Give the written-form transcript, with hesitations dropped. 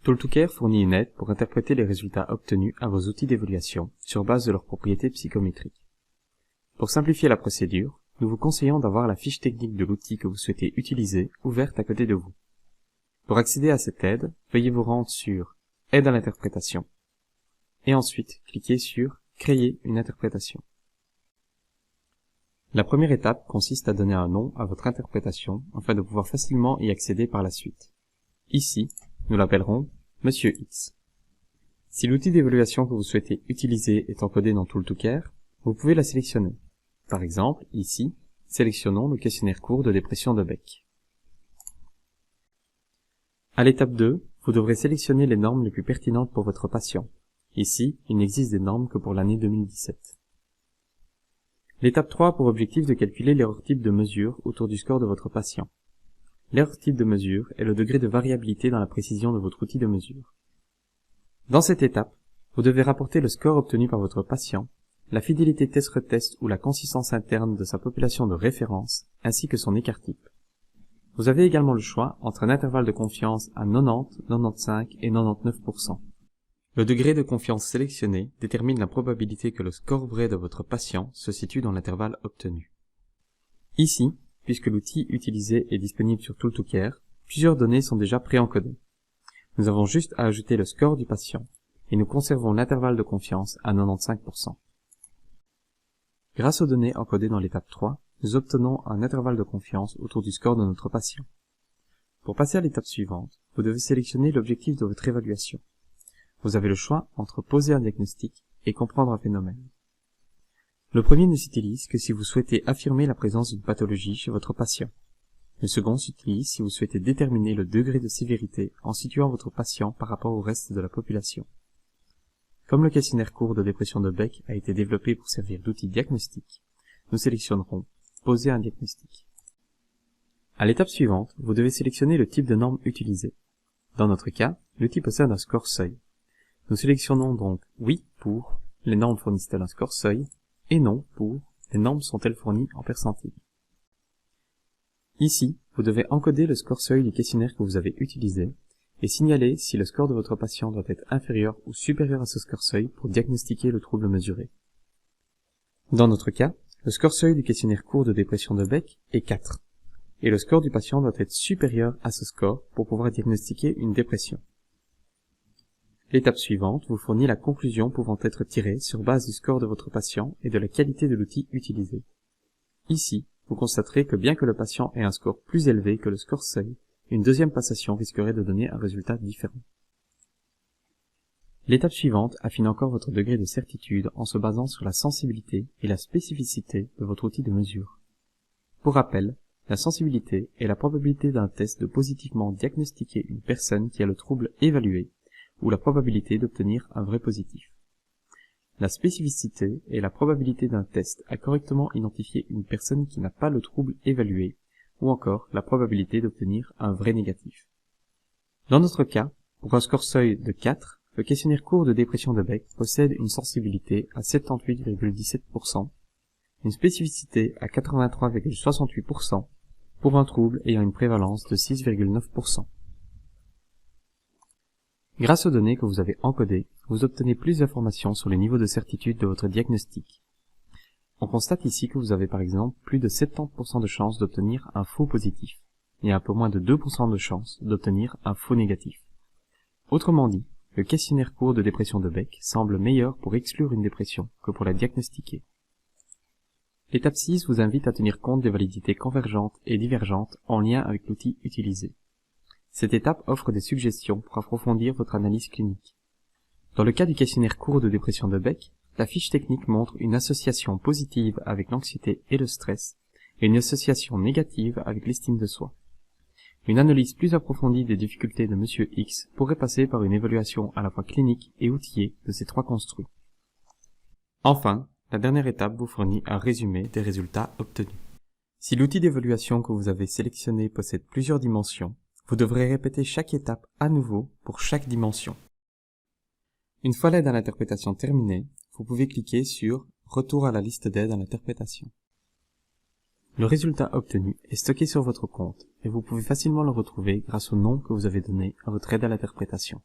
Tool2Care fournit une aide pour interpréter les résultats obtenus à vos outils d'évaluation sur base de leurs propriétés psychométriques. Pour simplifier la procédure, nous vous conseillons d'avoir la fiche technique de l'outil que vous souhaitez utiliser ouverte à côté de vous. Pour accéder à cette aide, veuillez vous rendre sur « Aide à l'interprétation » et ensuite cliquez sur « Créer une interprétation ». La première étape consiste à donner un nom à votre interprétation afin de pouvoir facilement y accéder par la suite. Ici, nous l'appellerons « Monsieur X ». Si l'outil d'évaluation que vous souhaitez utiliser est encodé dans Tool2Care, vous pouvez la sélectionner. Par exemple, ici, sélectionnons le questionnaire court de dépression de Beck. À l'étape 2, vous devrez sélectionner les normes les plus pertinentes pour votre patient. Ici, il n'existe des normes que pour l'année 2017. L'étape 3 a pour objectif de calculer l'erreur type de mesure autour du score de votre patient. L'erreur type de mesure est le degré de variabilité dans la précision de votre outil de mesure. Dans cette étape, vous devez rapporter le score obtenu par votre patient, la fidélité test-retest ou la consistance interne de sa population de référence, ainsi que son écart type. Vous avez également le choix entre un intervalle de confiance à 90, 95 et 99%. Le degré de confiance sélectionné détermine la probabilité que le score vrai de votre patient se situe dans l'intervalle obtenu. Ici, puisque l'outil utilisé est disponible sur Tool2Care, plusieurs données sont déjà préencodées. Nous avons juste à ajouter le score du patient, et nous conservons l'intervalle de confiance à 95%. Grâce aux données encodées dans l'étape 3, nous obtenons un intervalle de confiance autour du score de notre patient. Pour passer à l'étape suivante, vous devez sélectionner l'objectif de votre évaluation. Vous avez le choix entre poser un diagnostic et comprendre un phénomène. Le premier ne s'utilise que si vous souhaitez affirmer la présence d'une pathologie chez votre patient. Le second s'utilise si vous souhaitez déterminer le degré de sévérité en situant votre patient par rapport au reste de la population. Comme le questionnaire court de dépression de Beck a été développé pour servir d'outil diagnostic, nous sélectionnerons « Poser un diagnostic ». À l'étape suivante, vous devez sélectionner le type de norme utilisée. Dans notre cas, l'outil possède un score seuil. Nous sélectionnons donc « Oui » pour « Les normes fournissent-elles un score seuil » et « Non » pour « Les normes sont-elles fournies en percentile ». Ici, vous devez encoder le score seuil du questionnaire que vous avez utilisé et signaler si le score de votre patient doit être inférieur ou supérieur à ce score seuil pour diagnostiquer le trouble mesuré. Dans notre cas, le score seuil du questionnaire court de dépression de Beck est 4, et le score du patient doit être supérieur à ce score pour pouvoir diagnostiquer une dépression. L'étape suivante vous fournit la conclusion pouvant être tirée sur base du score de votre patient et de la qualité de l'outil utilisé. Ici, vous constaterez que bien que le patient ait un score plus élevé que le score seuil, une deuxième passation risquerait de donner un résultat différent. L'étape suivante affine encore votre degré de certitude en se basant sur la sensibilité et la spécificité de votre outil de mesure. Pour rappel, la sensibilité est la probabilité d'un test de positivement diagnostiquer une personne qui a le trouble évalué ou la probabilité d'obtenir un vrai positif. La spécificité est la probabilité d'un test à correctement identifier une personne qui n'a pas le trouble évalué, ou encore la probabilité d'obtenir un vrai négatif. Dans notre cas, pour un score seuil de 4, le questionnaire court de dépression de Beck possède une sensibilité à 78,17%, une spécificité à 83,68%, pour un trouble ayant une prévalence de 6,9%. Grâce aux données que vous avez encodées, vous obtenez plus d'informations sur le niveau de certitude de votre diagnostic. On constate ici que vous avez par exemple plus de 70% de chances d'obtenir un faux positif et un peu moins de 2% de chances d'obtenir un faux négatif. Autrement dit, le questionnaire court de dépression de Beck semble meilleur pour exclure une dépression que pour la diagnostiquer. L'étape 6 vous invite à tenir compte des validités convergentes et divergentes en lien avec l'outil utilisé. Cette étape offre des suggestions pour approfondir votre analyse clinique. Dans le cas du questionnaire court de dépression de Beck, la fiche technique montre une association positive avec l'anxiété et le stress et une association négative avec l'estime de soi. Une analyse plus approfondie des difficultés de Monsieur X pourrait passer par une évaluation à la fois clinique et outillée de ces trois construits. Enfin, la dernière étape vous fournit un résumé des résultats obtenus. Si l'outil d'évaluation que vous avez sélectionné possède plusieurs dimensions, vous devrez répéter chaque étape à nouveau pour chaque dimension. Une fois l'aide à l'interprétation terminée, vous pouvez cliquer sur « Retour à la liste d'aide à l'interprétation ». Le résultat obtenu est stocké sur votre compte et vous pouvez facilement le retrouver grâce au nom que vous avez donné à votre aide à l'interprétation.